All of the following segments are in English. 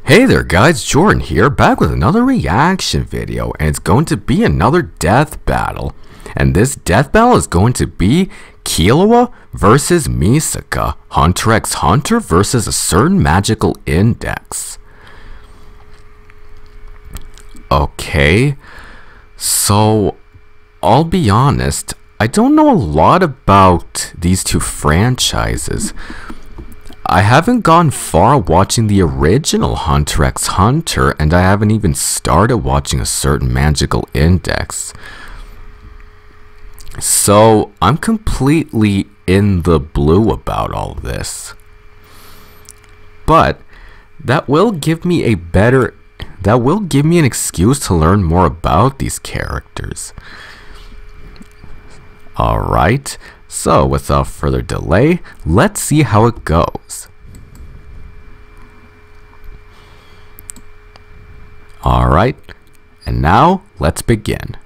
Hey there guys, Jordan here, back with another reaction video, and it's going to be another death battle. And this death battle is going to be Killua versus Misaka, Hunter x Hunter versus a certain magical index. Okay, so I'll be honest, I don't know a lot about these two franchises. I haven't gone far watching the original Hunter x Hunter, and I haven't even started watching a certain magical index. So I'm completely in the blue about all this. But that will give me an excuse to learn more about these characters. Alright, so without further delay, let's see how it goes. Alright, and now let's begin.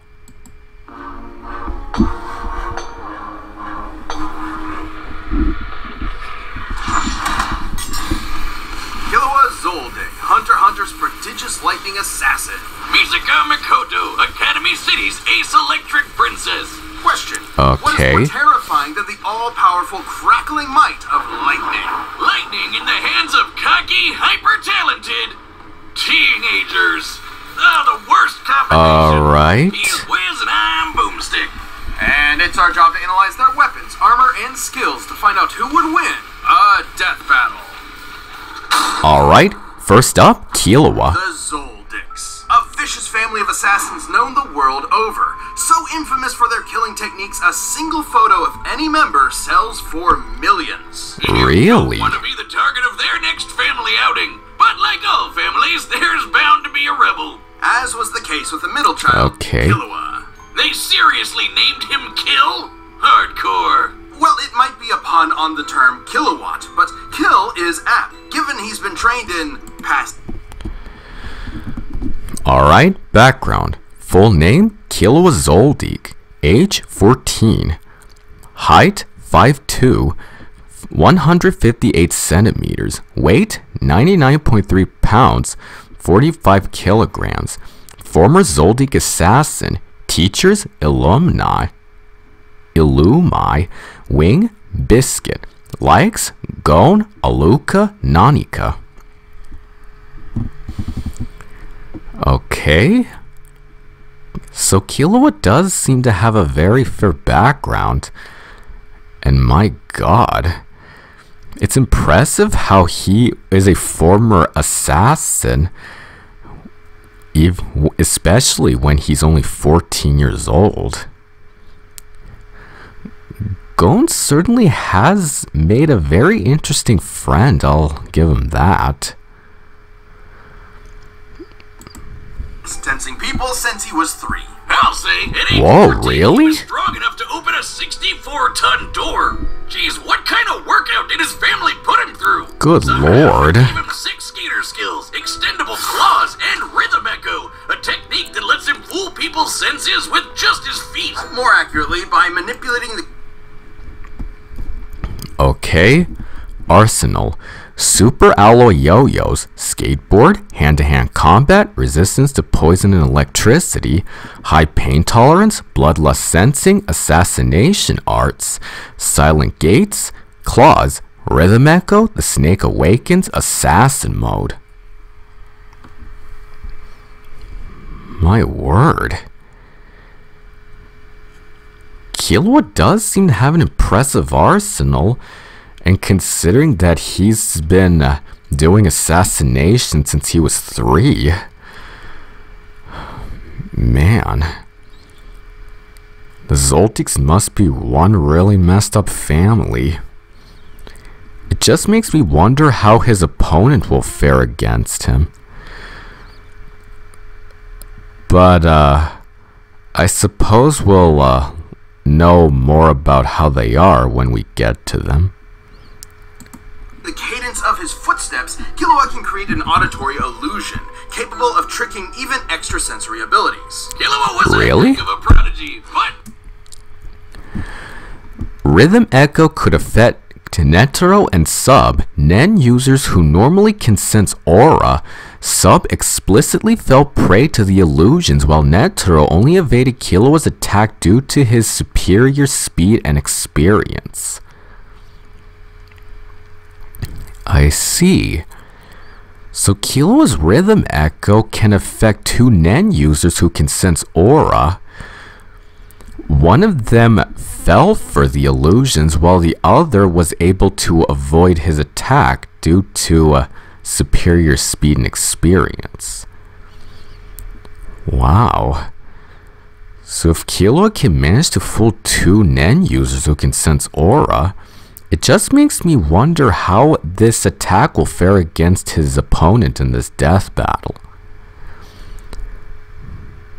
Killua Zoldyck, Hunter x Hunter's prodigious lightning assassin. Misaka Mikoto, Academy City's ace electric princess. Question. Okay. What is more terrifying than the all-powerful crackling might of lightning? Lightning in the hands of cocky, hyper-talented teenagers. Oh, the worst combination. Alright. He's Wiz and I'm Boomstick. And it's our job to analyze their weapons, armor, and skills to find out who would win a death battle. Alright, first up, Killua. The Zoldicks, a vicious family of assassins known the world over. So infamous for their killing techniques, a single photo of any member sells for millions. Really? You don't want to be the target of their next family outing. But like all families, there's bound to be a rebel. As was the case with the middle child, Okay. Killua. They seriously named him Kill? Hardcore. Well, it might be a pun on the term kilowatt, but kill is apt, given he's been trained in past. Alright, background. Full name, Killua Zoldyck. Age, 14. Height, 5'2", 158 centimeters. Weight, 99.3 pounds, 45 kilograms. Former Zoldyck assassin. Teachers, Illumi. Wing, Biscuit. Likes, Gon, Aluka, Nanika. Okay. So Killua does seem to have a very fair background. And my god. It's impressive how he is a former assassin, especially when he's only 14 years old. Gon certainly has made a very interesting friend, I'll give him that. Tensing people since he was 3. I'll say, it ain't Whoa, 14, really? He was strong enough to open a 64-ton door. Jeez, what kind of workout did his family put him through? Good lord. Gave him 6 skater skills, extendable claws, and rhythm echo, a technique that lets him fool people's senses with just his feet. More accurately, by manipulating the... Okay. Arsenal. Super alloy yo-yos, skateboard, hand-to-hand combat, resistance to poison and electricity, high pain tolerance, bloodlust sensing, assassination arts, silent gates, claws, rhythm echo, the snake awakens, assassin mode. My word. Killua does seem to have an impressive arsenal. And considering that he's been doing assassination since he was 3, man, the Zoldycks must be one really messed up family. It just makes me wonder how his opponent will fare against him. But I suppose we'll know more about how they are when we get to them. The cadence of his footsteps, Killua can create an auditory illusion, capable of tricking even extrasensory abilities. Killua was Really? a heck of a prodigy, but Rhythm echo could affect To Netero and Sub, Nen users who normally can sense aura, Sub explicitly fell prey to the illusions while Netero only evaded Killua's attack due to his superior speed and experience. I see. So Killua's rhythm echo can affect two Nen users who can sense aura. One of them fell for the illusions while the other was able to avoid his attack due to superior speed and experience. Wow. So if Killua can manage to fool two Nen users who can sense aura, it just makes me wonder how this attack will fare against his opponent in this death battle.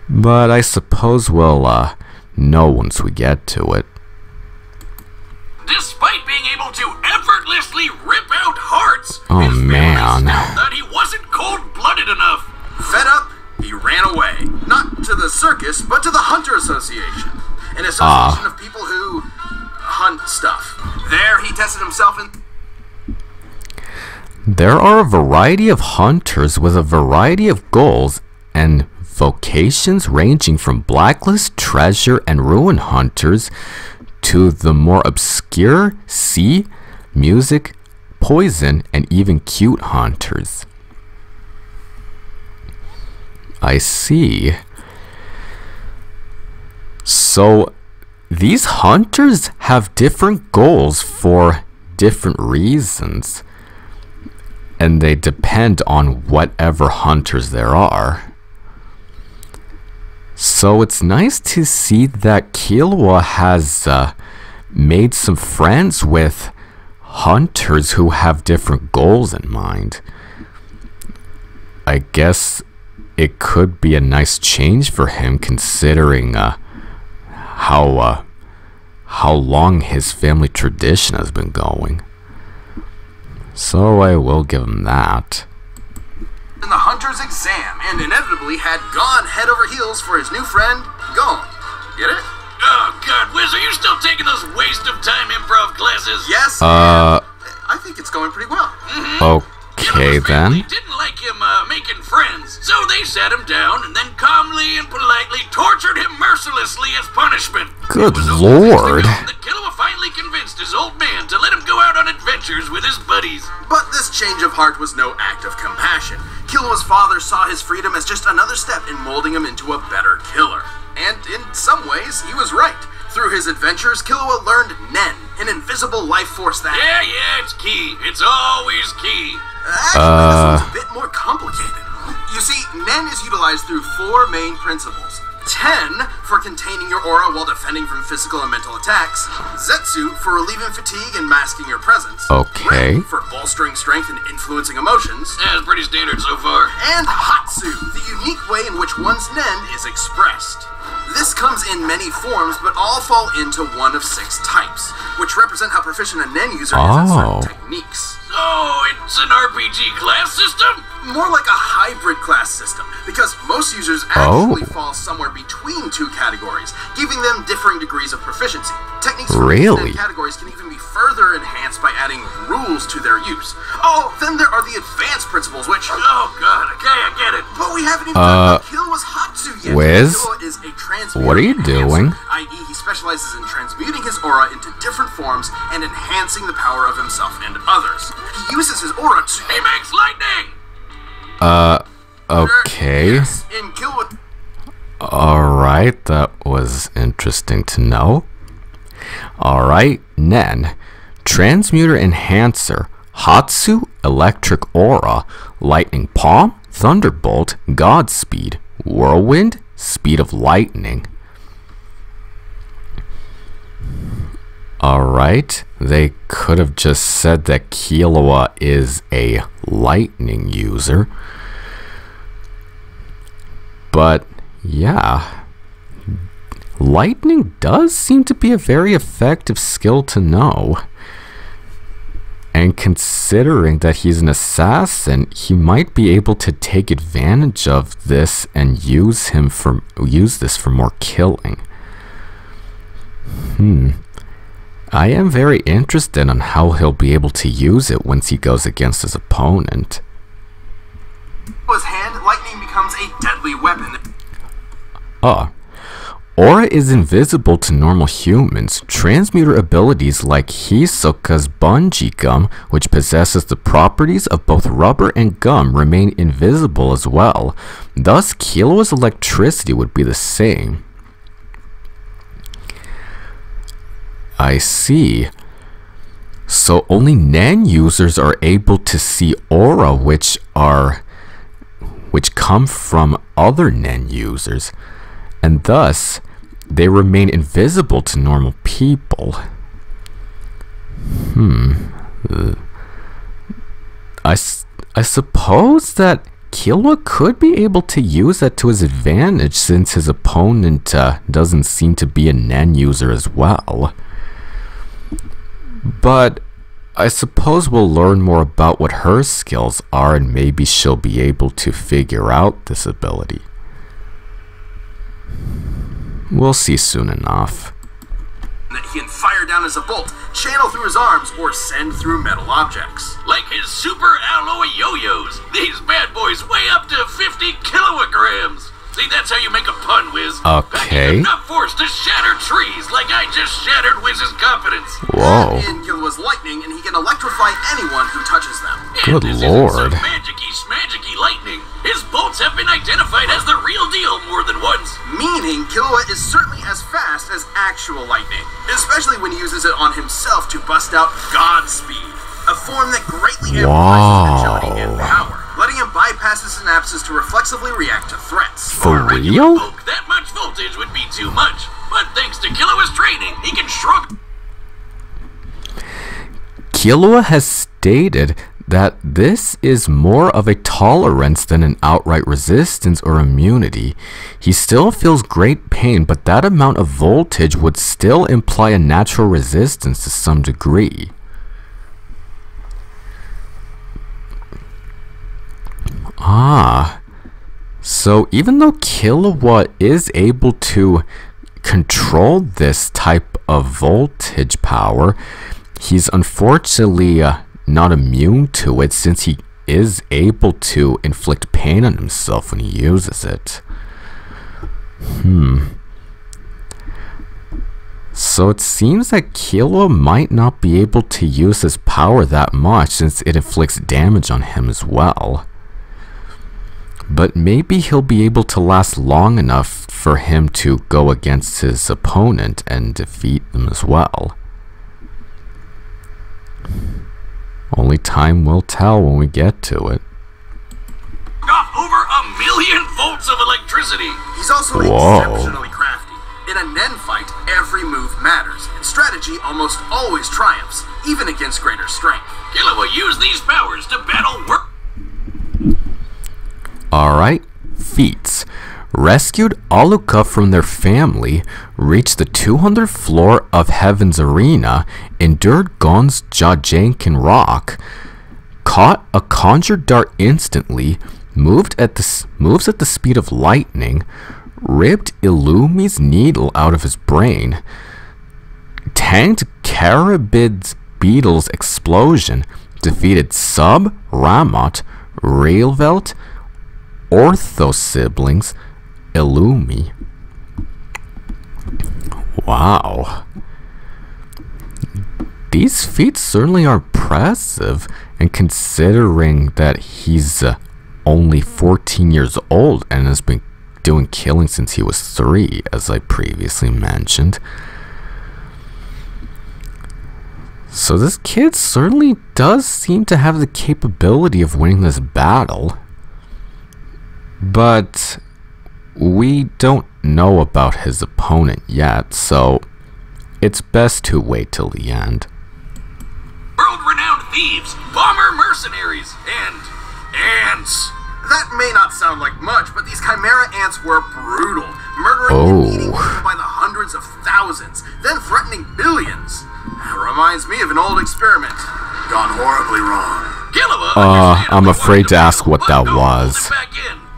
But I suppose we'll know once we get to it. Despite being able to effortlessly rip out hearts, Oh his man. family still thought he wasn't cold-blooded enough. Fed up, he ran away. Not to the circus, but to the Hunter Association. An association of people who hunt stuff. There, he tested himself in... There are a variety of hunters with a variety of goals and vocations ranging from blacklist, treasure, and ruin hunters to the more obscure sea, music, poison, and even cute hunters. I see. So these hunters have different goals for different reasons, and they depend on whatever hunters there are. So it's nice to see that Killua has made some friends with hunters who have different goals in mind. I guess it could be a nice change for him considering how long his family tradition has been going. So I will give him that. In the Hunter's exam, and inevitably had gone head over heels for his new friend, Gon. Get it? Oh god, Wiz, are you still taking those waste of time improv classes? Yes. I think it's going pretty well. Okay then. Didn't like him making friends, so they sat him down and then calmly and politely tortured him mercilessly as punishment. Good It was lord. that Killua finally convinced his old man to let him go out on adventures with his buddies. But this change of heart was no act of compassion. Killua's father saw his freedom as just another step in molding him into a better killer. And in some ways, he was right. Through his adventures, Killua learned Nen, an invisible life force that... Yeah, it's key. It's always key. Actually, this one's a bit more complicated. You see, Nen is utilized through 4 main principles. 10 for containing your aura while defending from physical and mental attacks. Zetsu for relieving fatigue and masking your presence. Okay. Ren for bolstering strength and influencing emotions. That's pretty standard so far. And Hatsu, the unique way in which one's Nen is expressed. This comes in many forms, but all fall into one of 6 types, which represent how proficient a Nen user is at certain techniques. So, it's an RPG class system? More like a hybrid class system, because most users actually fall somewhere between 2 categories, giving them differing degrees of proficiency. Techniques for these categories can even be further enhanced by adding rules to their use. Oh, then there are the advanced principles, which... Oh god, okay, I get it. But we haven't even talked about Killua's Hatsu yet. Wiz? Killua is a transmuter What are you doing? i.e. he specializes in transmuting his aura into different forms and enhancing the power of himself and others. He uses his aura to... He makes lightning! Okay. Yes, in Killua... Alright, that was interesting to know. Alright, Nen. Transmuter Enhancer. Hatsu, Electric Aura. Lightning Palm, Thunderbolt, Godspeed. Whirlwind, Speed of Lightning. Alright, they could have just said that Killua is a lightning user. But, yeah. Lightning does seem to be a very effective skill to know. And considering that he's an assassin, he might be able to take advantage of this and use this for more killing. I am very interested on how he'll be able to use it once he goes against his opponent. His hand, lightning becomes a deadly weapon. Aura is invisible to normal humans. Transmuter abilities like Hisoka's bungee gum, which possesses the properties of both rubber and gum, remain invisible as well. Thus, Killua's electricity would be the same. I see. So only Nen users are able to see aura, which come from other Nen users, and thus they remain invisible to normal people. I suppose that Killua could be able to use that to his advantage, since his opponent doesn't seem to be a Nen user as well. But I suppose we'll learn more about what her skills are, and maybe she'll be able to figure out this ability. We'll see soon enough. That he can fire down as a bolt, channel through his arms, or send through metal objects. Like his super alloy yo-yos. These bad boys weigh up to 50 kilograms. See, that's how you make a pun, Wiz. Okay. Enough force to shatter trees, like I just shattered Wiz's confidence. Whoa. And Killua's lightning, and he can electrify anyone who touches them. Good and this lord. Isn't some magicy lightning. His bolts have been identified as the real deal more than once. Meaning, Killua is certainly as fast as actual lightning, especially when he uses it on himself to bust out Godspeed, a form that greatly amplifies his agility and power, letting him bypass his synapses to reflexively react to threats. For real? That much voltage would be too much, but thanks to Killua's training, he can shrug. Killua has stated that this is more of a tolerance than an outright resistance or immunity. He still feels great pain, but that amount of voltage would still imply a natural resistance to some degree. So even though Killua is able to control this type of voltage power, he's unfortunately not immune to it, since he is able to inflict pain on himself when he uses it. So it seems that Killua might not be able to use his power that much, since it inflicts damage on him as well. But maybe he'll be able to last long enough for him to go against his opponent and defeat them as well. Only time will tell when we get to it. Off over 1,000,000 volts of electricity. He's also exceptionally crafty. In a Nen fight, every move matters, and strategy almost always triumphs, even against greater strength. Killua used these powers to battle work. Alright, feats. Rescued Aluka from their family, reached the 200th floor of Heaven's Arena, endured Gon's Jajanken Rock, caught a conjured dart instantly, moves at the speed of lightning, ripped Illumi's needle out of his brain, tanked Carabid's beetle's explosion, defeated Sub, Ramot, Railvelt, Ortho siblings, Illumi. Wow. These feats certainly are impressive, and considering that he's only 14 years old and has been doing killing since he was 3, as I previously mentioned. So this kid certainly does seem to have the capability of winning this battle. But we don't know about his opponent yet, so it's best to wait till the end. World-renowned thieves, bomber mercenaries, and ants. That may not sound like much, but these chimera ants were brutal, murdering and eating people by the hundreds of thousands, then threatening billions. Reminds me of an old experiment gone horribly wrong. Killua, I'm afraid to ask what that was.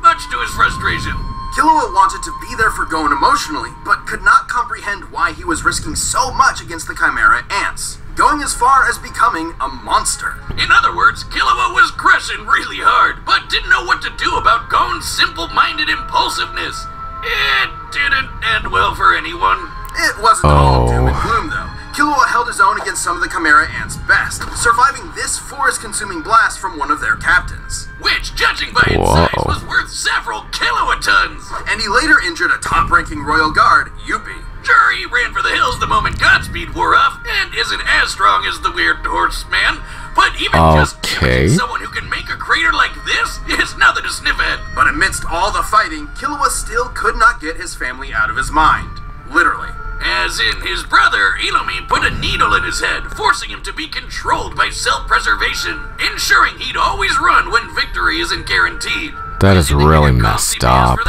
Much to his frustration. Killua wanted to be there for Gon emotionally, but could not comprehend why he was risking so much against the Chimera ants, going as far as becoming a monster. In other words, Killua was crushing really hard, but didn't know what to do about Gon's simple-minded impulsiveness. It didn't end well for anyone. It wasn't all doom and gloom, though. Killua held his own against some of the Chimera ants' best, surviving this forest-consuming blast from one of their captains. Which, judging by its size, was worth several kilowatons. And he later injured a top-ranking royal guard, Yuppie. Sure, he ran for the hills the moment Godspeed wore off, and isn't as strong as the weird horseman, but even just damaging someone who can make a crater like this is nothing to sniff at. But amidst all the fighting, Killua still could not get his family out of his mind. Literally. As in, his brother, Ilomi, put a needle in his head, forcing him to be controlled by self-preservation, ensuring he'd always run when victory isn't guaranteed. That is really messed up.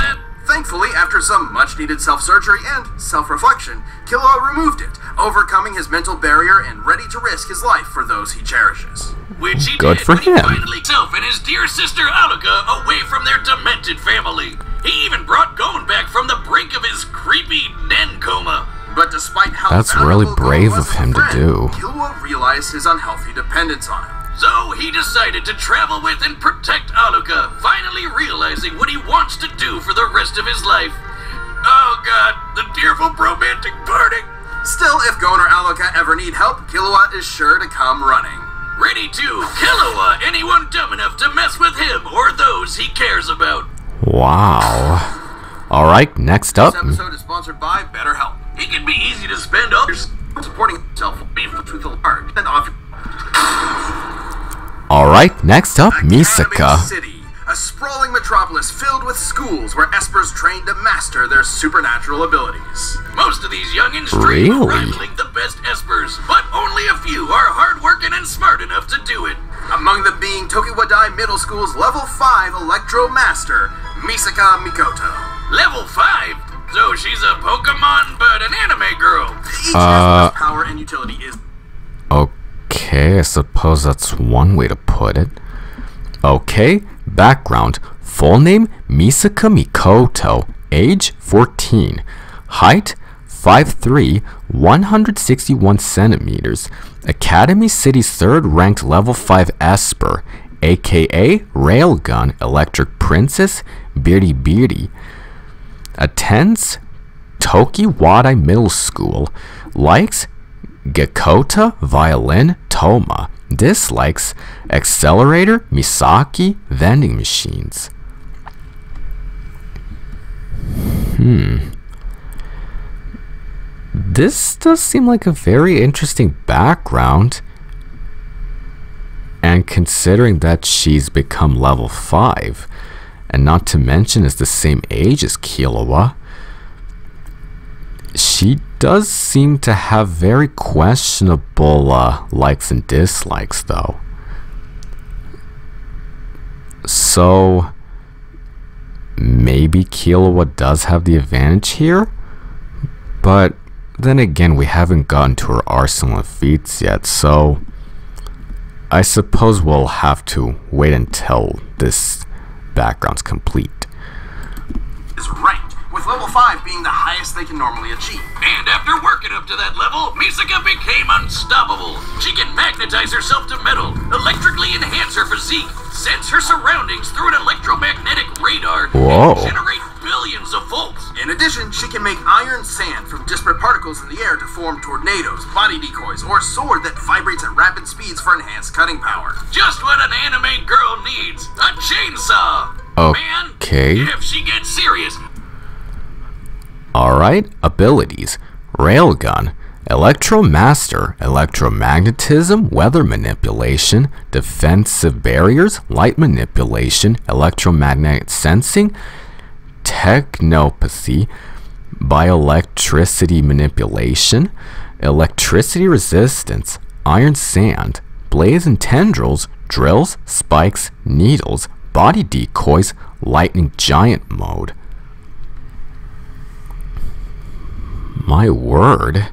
Thankfully, after some much-needed self-surgery and self-reflection, Killua removed it, overcoming his mental barrier and ready to risk his life for those he cherishes. Which he Good did for when him. He finally himself and his dear sister Aluka away from their demented family. He even brought Gon back from the brink of his creepy Nen coma. But despite how That's really brave of him to do. Killua realized his unhealthy dependence on him. So he decided to travel with and protect Aluka, finally realizing what he wants to do for the rest of his life. Oh god, the tearful romantic parting! Still, if Gon or Aluka ever need help, Killua is sure to come running. Ready to Killua anyone dumb enough to mess with him or those he cares about. Wow. Alright, next up. This episode is sponsored by BetterHelp. It can be easy to spend others Supporting himself will be with a large and often. Alright, next up, Misaka. City, a sprawling metropolis filled with schools where espers train to master their supernatural abilities. Most of these youngins dream of rivaling the best espers, but only a few are hardworking and smart enough to do it. Among them being Tokiwadai Middle School's Level 5 Electro Master, Misaka Mikoto. Level 5? So she's a Pokemon, but an anime girl. Each esper's power and utility is... Okay, I suppose that's one way to put it. Okay, background. Full name, Misaka Mikoto. Age, 14. Height, 5'3", 161 centimeters. Academy City's third-ranked level 5 Esper, aka Railgun Electric Princess Biri. Attends Tokiwadai Middle School. Likes Gekota Violin Toma. Dislikes Accelerator Misaki Vending Machines. This does seem like a very interesting background. And considering that she's become level 5, and not to mention is the same age as Killua, she does seem to have very questionable likes and dislikes though. So maybe Killua does have the advantage here, but then again we haven't gotten to her arsenal of feats yet, so I suppose we'll have to wait until this background's complete. Is ranked, with level 5 being the highest they can normally achieve. And after working up to that level, Misaka became unstoppable. She can magnetize herself to metal, electrically enhance her physique, sense her surroundings through an electromagnetic radar, and generate billions of volts. In addition, she can make iron sand from disparate particles in the air to form tornadoes, body decoys, or a sword that vibrates at rapid speeds for enhanced cutting power. Just what an anime girl needs, a chainsaw. Okay. Man, if she gets serious. Alright, abilities. Railgun, Electromaster, Electromagnetism, Weather Manipulation, Defensive Barriers, Light Manipulation, Electromagnetic Sensing, Technopathy, Bioelectricity Manipulation, Electricity Resistance, Iron Sand, Blaze and Tendrils, Drills, Spikes, Needles, Body Decoys, Lightning Giant Mode. My word.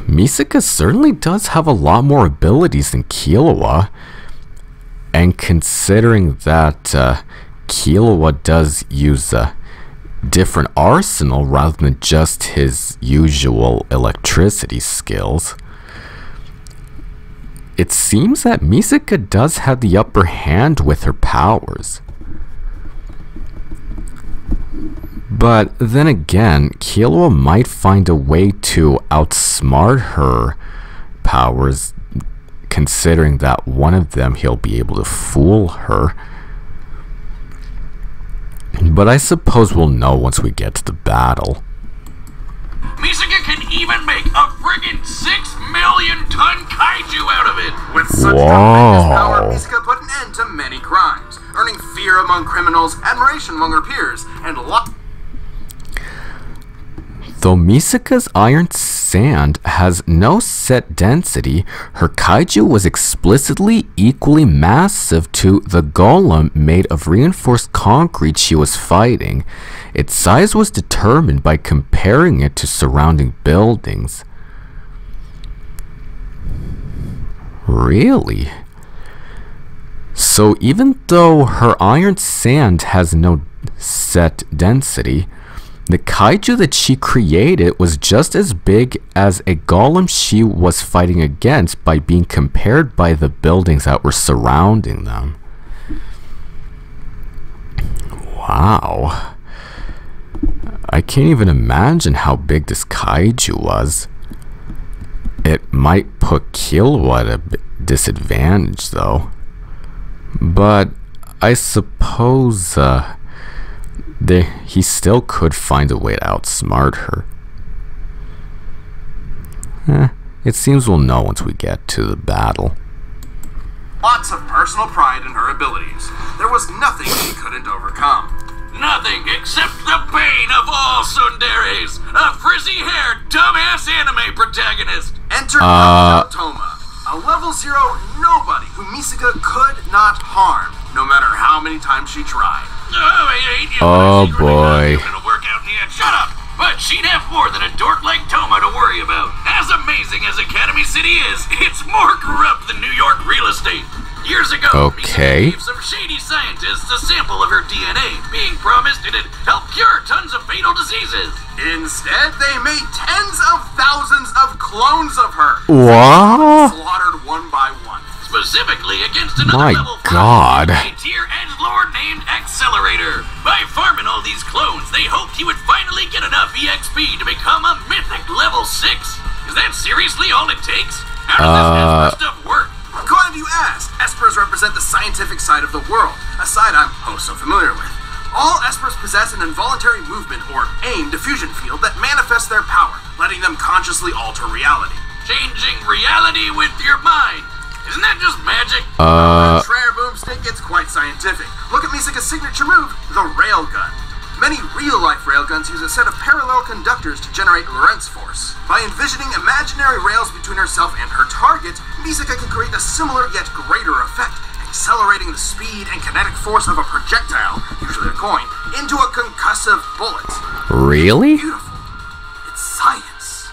Misaka certainly does have a lot more abilities than Killua. And considering that Killua does use different arsenal rather than just his usual electricity skills. It seems that Misaka does have the upper hand with her powers. But then again, Killua might find a way to outsmart her powers, considering that one of them he'll be able to fool her. But I suppose we'll know once we get to the battle. Misaka can even make a friggin' 6 million ton kaiju out of it! With such tremendous power, Misaka put an end to many crimes, earning fear among criminals, admiration among her peers, and Though Misaka's iron sand has no set density, her kaiju was explicitly equally massive to the golem made of reinforced concrete she was fighting. Its size was determined by comparing it to surrounding buildings. Really? So even though her iron sand has no set density, the kaiju that she created was just as big as a golem she was fighting against by being compared by the buildings that were surrounding them. Wow. I can't even imagine how big this kaiju was. It might put Killua at a disadvantage though. But I suppose he still could find a way to outsmart her. It seems we'll know once we get to the battle. lots of personal pride in her abilities. There was nothing she couldn't overcome. Nothing except the bane of all tsunderes, a frizzy-haired, dumbass anime protagonist. Enter Toma, a level 0 nobody who Misaka could not harm, no matter how many times she tried. Oh boy. Gonna work out in the end. Shut up! But she'd have more than a dork like Toma to worry about. As amazing as Academy City is, it's more corrupt than New York real estate. Years ago, okay, Misaka gave some shady scientists a sample of her DNA, being promised it'd help cure tons of fatal diseases. Instead, they made tens of thousands of clones of her. What? Slaughtered one by one. Specifically against another level 5 tier edgelord named Accelerator. By farming all these clones, they hoped he would finally get enough EXP to become a mythic level 6. Is that seriously all it takes? How does this Esper stuff work? Glad you asked. Espers represent the scientific side of the world, a side I'm so familiar with. All Espers possess an involuntary movement or AIM diffusion field that manifests their power, letting them consciously alter reality. Changing reality with your mind. Isn't that just magic? Rare boomstick gets quite scientific. Look at Misaka's signature move, the railgun. Many real-life railguns use a set of parallel conductors to generate Lorentz force. By envisioning imaginary rails between herself and her target, Misaka can create a similar yet greater effect, accelerating the speed and kinetic force of a projectile, usually a coin, into a concussive bullet. Really? Beautiful. It's science.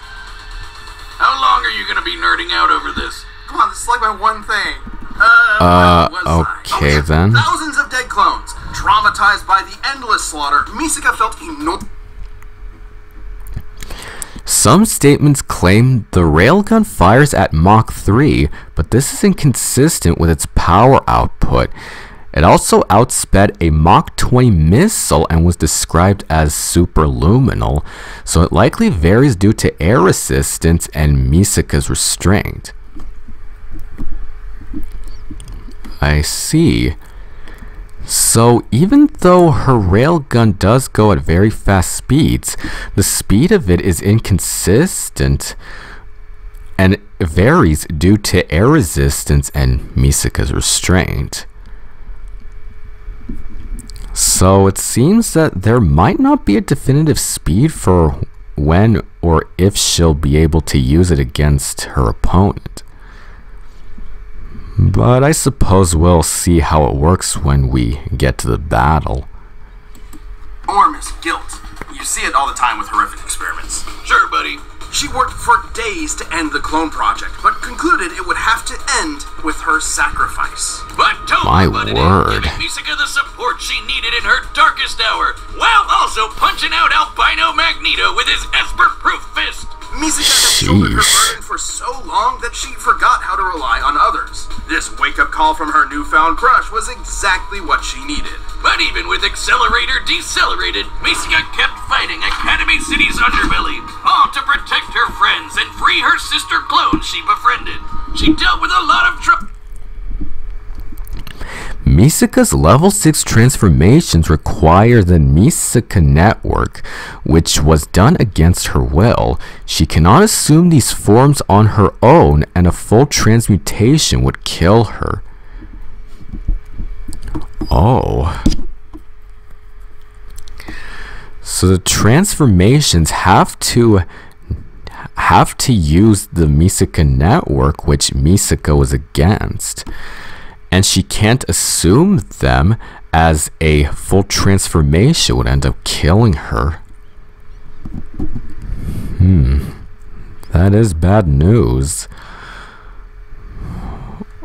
How long are you going to be nerding out over this? Come on, this is like my one thing. Okay then. Thousands of dead clones. Traumatized by the endless slaughter, Misaka felt enormous. Some statements claim the railgun fires at Mach 3, but this is inconsistent with its power output. It also outsped a Mach 20 missile and was described as superluminal, so it likely varies due to air resistance and Misaka's restraint. I see. So even though her railgun does go at very fast speeds, the speed of it is inconsistent and varies due to air resistance and Misaka's restraint. So it seems that there might not be a definitive speed for when or if she'll be able to use it against her opponent. But I suppose we'll see how it works when we get to the battle. Enormous guilt. You see it all the time with horrific experiments. Sure, buddy. She worked for days to end the clone project, but concluded it would have to end with her sacrifice. But My Toba butted word. in, giving Misaka the support she needed in her darkest hour, while also punching out Albino Magneto with his Esper-proof fist. Misaka had shouldered her burden for so long that she forgot how to rely on others. This wake-up call from her newfound crush was exactly what she needed. But even with Accelerator decelerated, Misaka kept fighting Academy City's underbelly, all to protect her friends and free her sister clones she befriended. She dealt with a lot of trouble. Misaka's level 6 transformations require the Misaka network, which was done against her will. She cannot assume these forms on her own, and a full transmutation would kill her. Oh. So the transformations have to use the Misaka network, which Misaka was against. And she can't assume them, as a full transformation would end up killing her. That is bad news.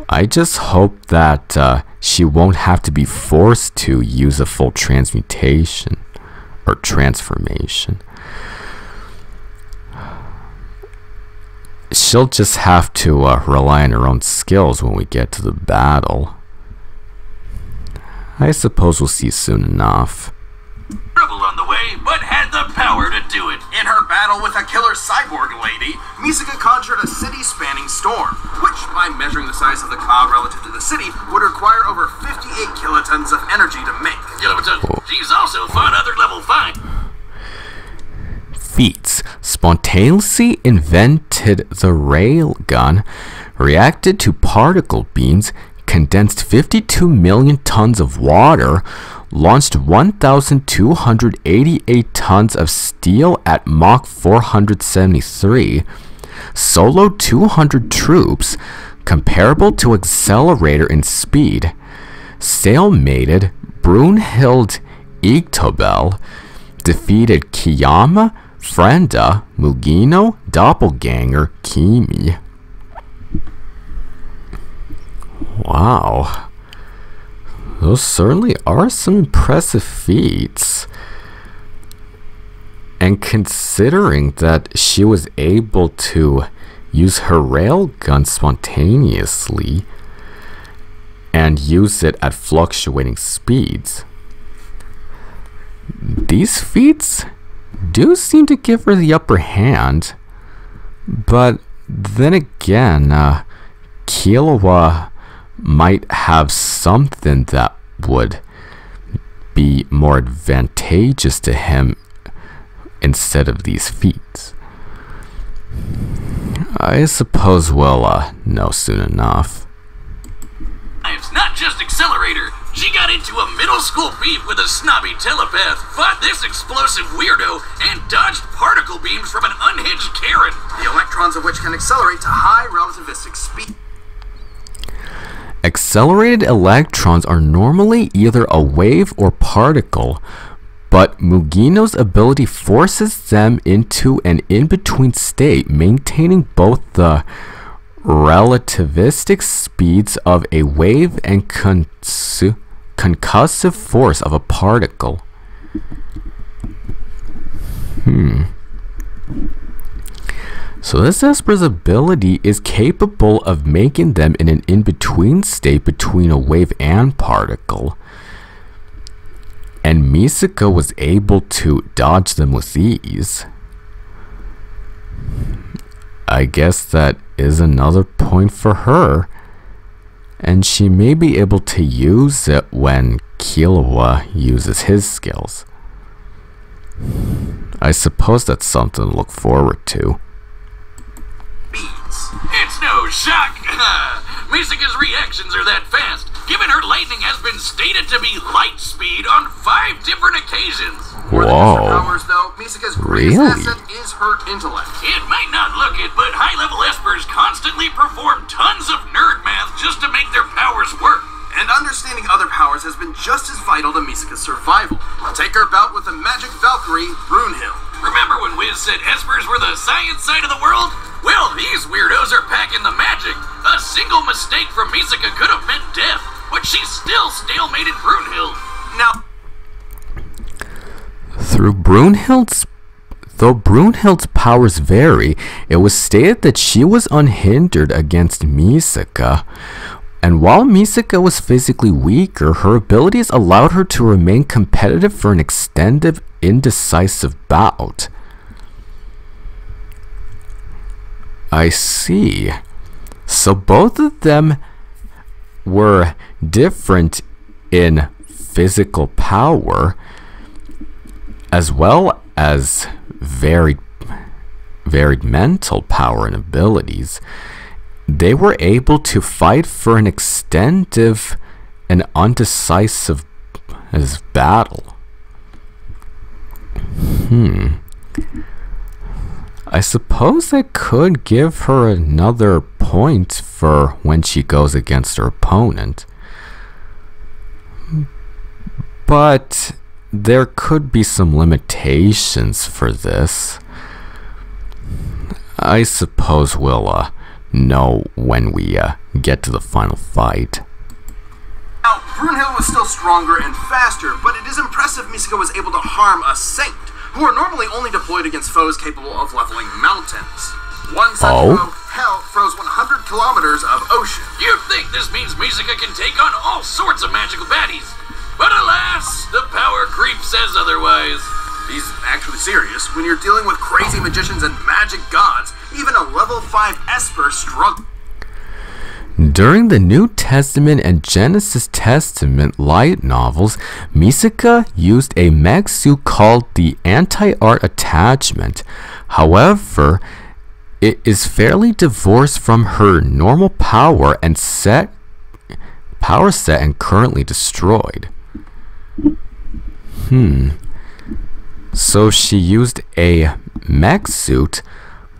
I just hope that she won't have to be forced to use a full transmutation or transformation. She'll just have to rely on her own skills when we get to the battle. I suppose we'll see soon enough. Trouble on the way, but had the power to do it. In her battle with a killer cyborg lady, Misaka conjured a city-spanning storm, which, by measuring the size of the cloud relative to the city, would require over 58 kilotons of energy to make. She's also fought other level 5. Feats spontaneously invented the railgun, reacted to particle beams, condensed 52 million tons of water, launched 1,288 tons of steel at Mach 473, soloed 200 troops, comparable to Accelerator in speed, stalemated Brunhild Igtobel, defeated Kiyama, Frenda, Mugino, Doppelganger, Kimi. Wow. Those certainly are some impressive feats. And considering that she was able to use her railgun spontaneously and use it at fluctuating speeds, these feats do seem to give her the upper hand. But then again, Killua might have something that would be more advantageous to him instead of these feats. I suppose we'll know soon enough. It's not just Accelerator. She got into a middle school beef with a snobby telepath, fought this explosive weirdo, and dodged particle beams from an unhinged Karen, the electrons of which can accelerate to high relativistic speed. Accelerated electrons are normally either a wave or particle, but Mugino's ability forces them into an in-between state, maintaining both the relativistic speeds of a wave and concussive force of a particle. So this Esper's ability is capable of making them in an in-between state between a wave and particle. And Misaka was able to dodge them with ease. I guess that is another point for her. And she may be able to use it when Killua uses his skills. I suppose that's something to look forward to. It's no shock. Misaka's reactions are that fast, given her lightning has been stated to be light speed on 5 different occasions. Whoa. Powers, though, Misaka's greatest asset is her intellect. It might not look it, but high-level espers constantly perform tons of nerd math just to make their powers work. And understanding other powers has been just as vital to Misaka's survival. Take her bout with the magic Valkyrie, Brunhild. Remember when Wiz said espers were the science side of the world? Well, these weirdos are packing the magic. A single mistake from Misaka could have meant death, but she's still stalemated Brunhild. Now, though Brunhild's powers vary, it was stated that she was unhindered against Misaka. And while Misaka was physically weaker, her abilities allowed her to remain competitive for an extended, indecisive bout. I see. So both of them were different in physical power as well as varied mental power and abilities. They were able to fight for an extensive and undecisive battle. I suppose I could give her another point for when she goes against her opponent. But there could be some limitations for this. I suppose we'll know when we get to the final fight. Now, Brunhild was still stronger and faster, but it is impressive Misaka was able to harm a saint, who are normally only deployed against foes capable of leveling mountains. One such foe, Hell, froze 100 kilometers of ocean. You'd think this means Misaka can take on all sorts of magical baddies. But alas, the power creep says otherwise. He's actually serious. When you're dealing with crazy magicians and magic gods, even a level 5 Esper struggles. During the New Testament and Genesis Testament light novels, Misaka used a mech suit called the Anti-Art Attachment. However, it is fairly divorced from her normal power set and currently destroyed. So she used a mech suit,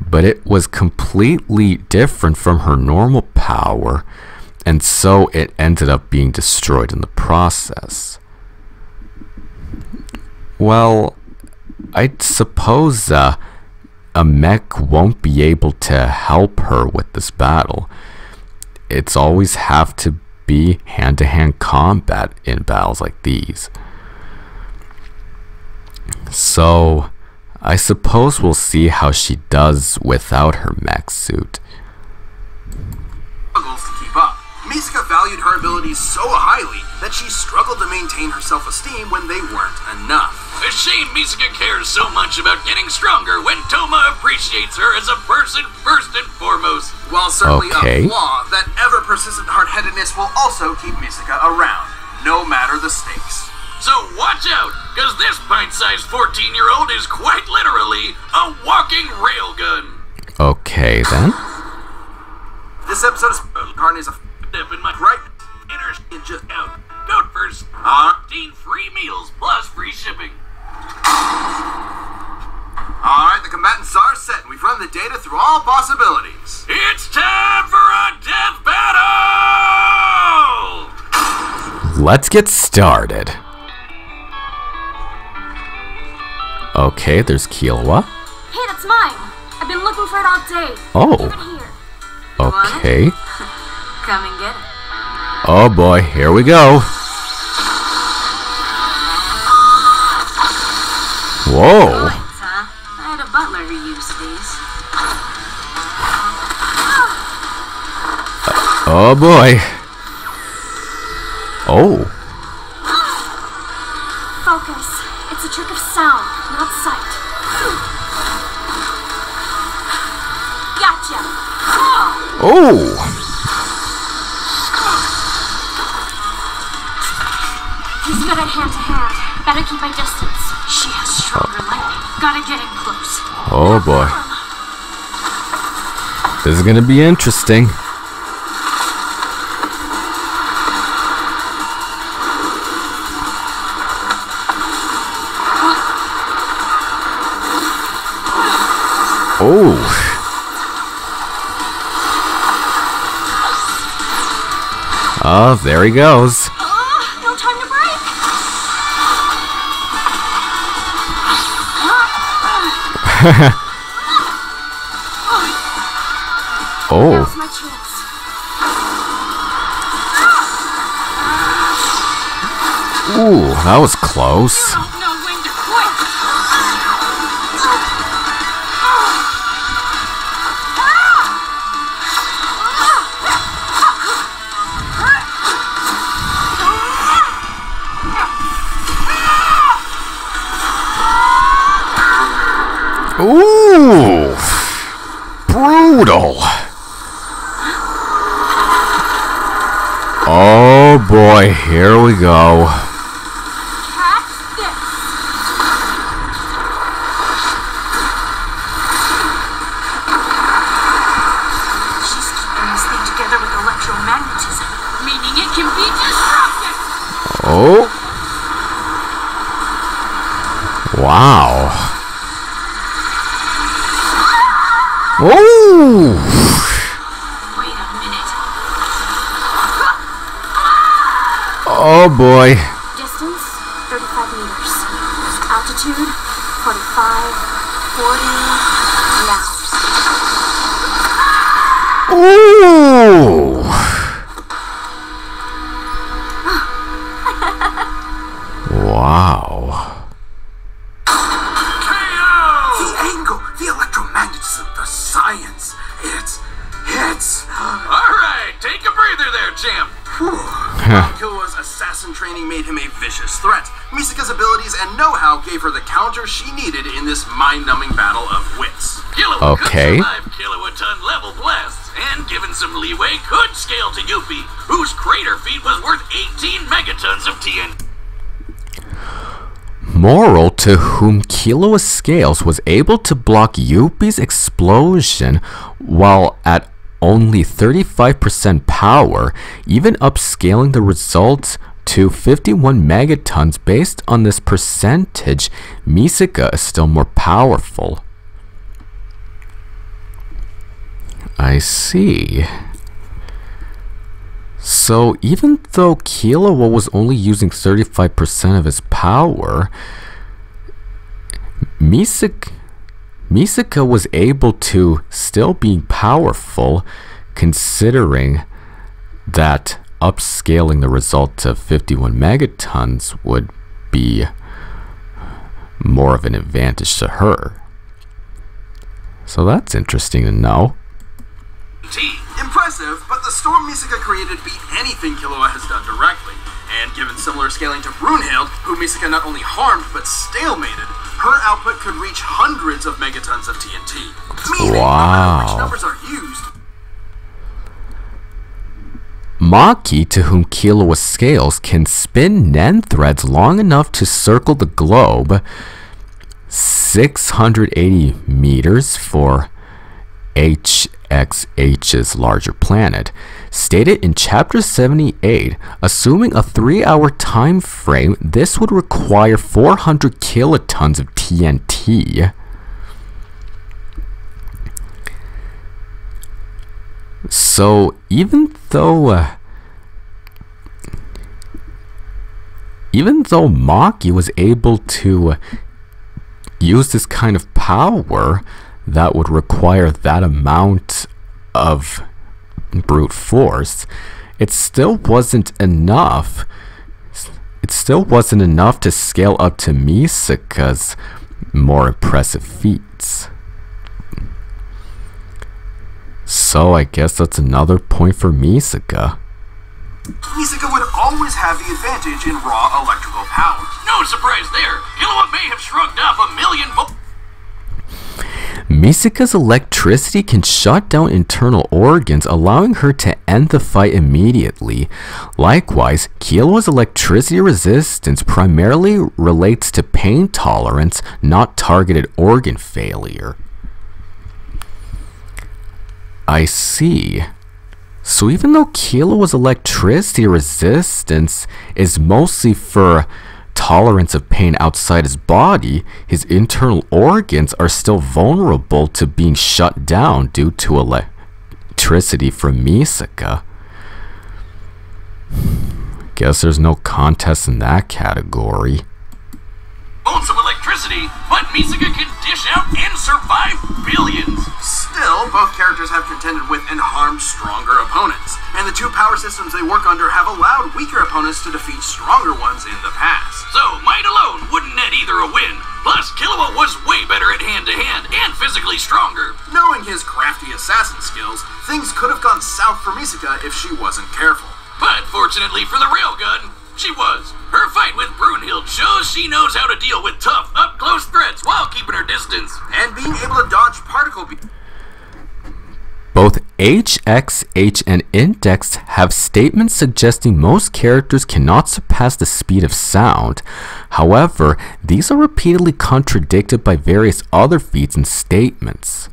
but it was completely different from her normal power, and so it ended up being destroyed in the process. Well, I suppose a mech won't be able to help her with this battle. It's always have to be hand-to-hand combat in battles like these. So I suppose we'll see how she does without her mech suit. Struggles to keep up. Misaka valued her abilities so highly that she struggled to maintain her self-esteem when they weren't enough. A shame Misaka cares so much about getting stronger when Toma appreciates her as a person first and foremost. While certainly a flaw, that ever-persistent hard-headedness will also keep Misaka around, no matter the stakes. So watch out, because this pint-sized 14-year-old is quite literally a walking railgun. Okay, then. This episode of Carn is a Step in my right inner and just out. Go first. 13 free meals plus free shipping. Alright, the combatants are set. We've run the data through all possibilities. It's time for a death battle! Let's get started. Okay, there's Killua. Hey, that's mine. I've been looking for it all day. Oh. Give it here. Okay. Come and get it. Oh boy, here we go. Whoa. Points, huh? I had a butler who used these. Oh boy. Oh. Focus. It's a trick of sound, not sight. Gotcha. Oh. He's good at hand-to-hand. Better keep my distance. She has stronger lightning. Gotta get in close. Oh boy. This is gonna be interesting. Oh. Oh, there he goes. No time to break. Oh. Now's my chance. Ooh, that was close. You don't know when to quit. Ooh, brutal. Oh boy, here we go. Catch this. She's keeping this thing together with electromagnetism, meaning it can be disrupted. Oh. Wow. Oh! Wait a minute. Oh boy. Distance, 35 meters. Altitude, 45, 40, now. Ooh! Wow. The angle, the electromagnetism, the science. It's... Alright, take a breather there, champ. Battle-Killua's assassin training made him a vicious threat. Misaka's abilities and know-how gave her the counter she needed in this mind-numbing battle of wits. Killua Okay. could survive kilowatt-ton level blasts, and given some leeway, could scale to Yuppie, whose crater feed was worth 18 megatons of TNT. Moral, to whom Killua scales was able to block Yuppie's explosion while at only 35% power, even upscaling the results to 51 megatons. Based on this percentage, Misaka is still more powerful. I see. So even though Killua was only using 35% of his power, Misaka was able to still be powerful, considering that upscaling the result to 51 megatons would be more of an advantage to her. So that's interesting to know. Impressive, but the storm Misaka created beat anything Killua has done directly. And given similar scaling to Brunhild, who Misaka not only harmed but stalemated, her output could reach hundreds of megatons of TNT. Meaning, no matter which numbers are used, Maki, to whom Killua scales, can spin Nen threads long enough to circle the globe 680 meters for HXH's larger planet. Stated in Chapter 78, assuming a 3-hour time frame, this would require 400 kilotons of TNT. So even though Maki was able to use this kind of power that would require that amount of brute force, it still wasn't enough. It still wasn't enough to scale up to Misaka's more impressive feats. So I guess that's another point for Misaka. Misaka would always have the advantage in raw electrical power. No surprise there. Killua may have shrugged off a million volts. Misaka's electricity can shut down internal organs, allowing her to end the fight immediately. Likewise, Killua's electricity resistance primarily relates to pain tolerance, not targeted organ failure. I see. So even though Killua's electricity resistance is mostly for tolerance of pain outside his body, his internal organs are still vulnerable to being shut down due to electricity from Misaka. Guess there's no contest in that category. Volts of electricity electricity, but Misaka can dish out and survive billions. Still, both characters have contended with and harmed stronger opponents, and the two power systems they work under have allowed weaker opponents to defeat stronger ones in the past. So, might alone wouldn't net either a win. Plus, Killua was way better at hand-to-hand and physically stronger. Knowing his crafty assassin skills, things could have gone south for Misaka if she wasn't careful. But fortunately for the railgun, she was. Her fight with Brunhild shows she knows how to deal with tough, up-close threats while keeping her distance. And being able to dodge particle Both HX, H, and Index have statements suggesting most characters cannot surpass the speed of sound. However, these are repeatedly contradicted by various other feats and statements.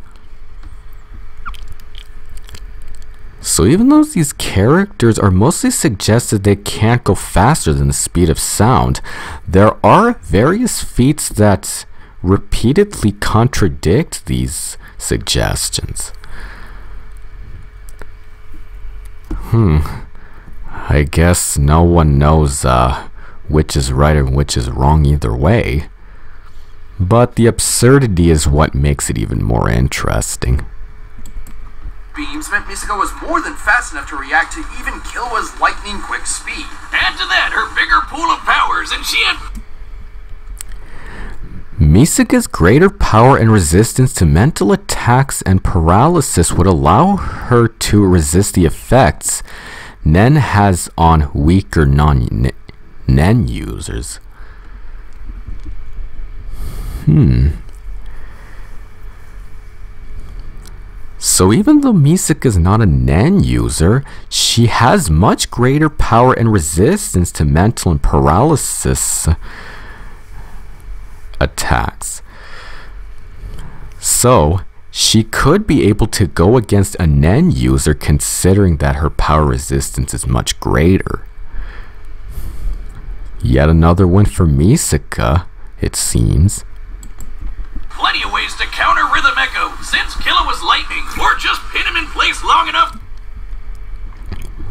So even though these characters are mostly suggested they can't go faster than the speed of sound, there are various feats that repeatedly contradict these suggestions. I guess no one knows which is right and which is wrong either way. But the absurdity is what makes it even more interesting. beams meant Misaka was more than fast enough to react to even Killua's lightning-quick speed. Add to that her bigger pool of powers, and she had... Misaka's greater power and resistance to mental attacks and paralysis would allow her to resist the effects Nen has on weaker non-Nen users. So even though Misaka is not a Nen user, she has much greater power and resistance to mental and paralysis attacks. So she could be able to go against a Nen user considering that her power resistance is much greater. Yet another win for Misaka, it seems. Plenty of ways to counter Rhythm Echo, since Killua's lightning, or just pin him in place long enough.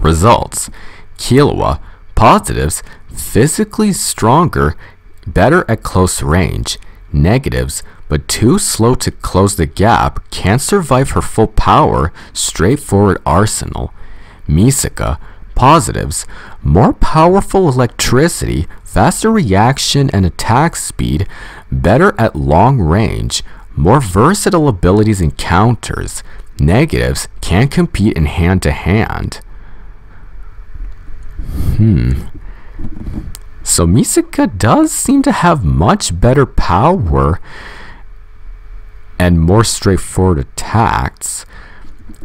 Results: Killua, positives, physically stronger, better at close range. Negatives, but too slow to close the gap, can't survive her full power, straightforward arsenal. Misaka, positives, more powerful electricity, faster reaction and attack speed, better at long range, more versatile abilities and counters. Negatives, can't compete in hand-to-hand. So Misaka does seem to have much better power and more straightforward attacks.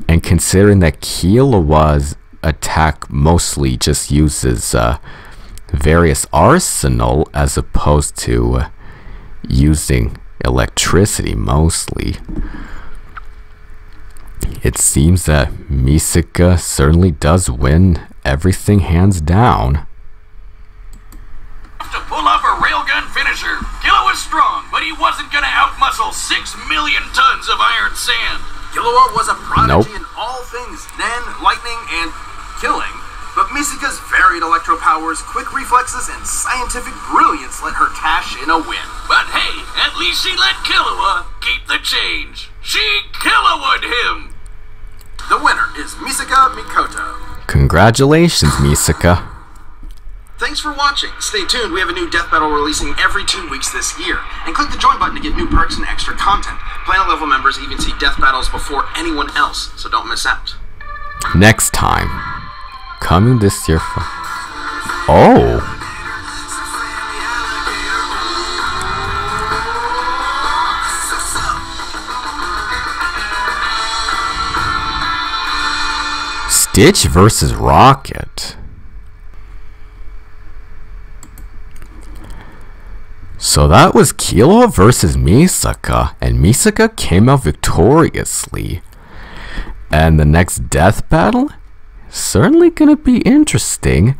And considering that Killua's attack mostly just uses various arsenal as opposed to using electricity mostly, it seems that Misaka certainly does win everything hands down. To pull off a railgun finisher. Killua was strong, but he wasn't gonna outmuscle 6 million tons of iron sand. Killua was a prodigy in all things Nen, lightning, and killing, but Misaka's varied electro powers, quick reflexes, and scientific brilliance let her cash in a win. But hey, at least she let Killua keep the change. She Killua'd him. The winner is Misaka Mikoto. Congratulations, Misaka. Thanks for watching. Stay tuned, we have a new death battle releasing every 2 weeks this year. And click the join button to get new perks and extra content. Planet level members even see death battles before anyone else, so don't miss out. Next time, coming this year for... Oh! Stitch versus Rocket. So that was Killua versus Misaka, and Misaka came out victoriously. And the next death battle? Certainly gonna be interesting.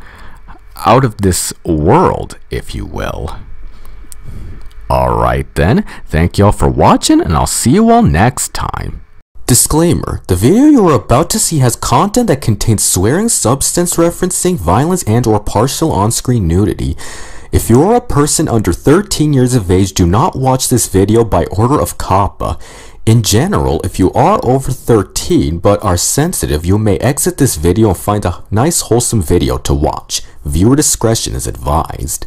Out of this world, if you will. Alright then, thank y'all for watching, and I'll see you all next time. Disclaimer: the video you are about to see has content that contains swearing, substance referencing, violence, and or partial on-screen nudity. If you are a person under 13 years of age, do not watch this video by order of Kappa. In general, if you are over 13 but are sensitive, you may exit this video and find a nice wholesome video to watch. Viewer discretion is advised.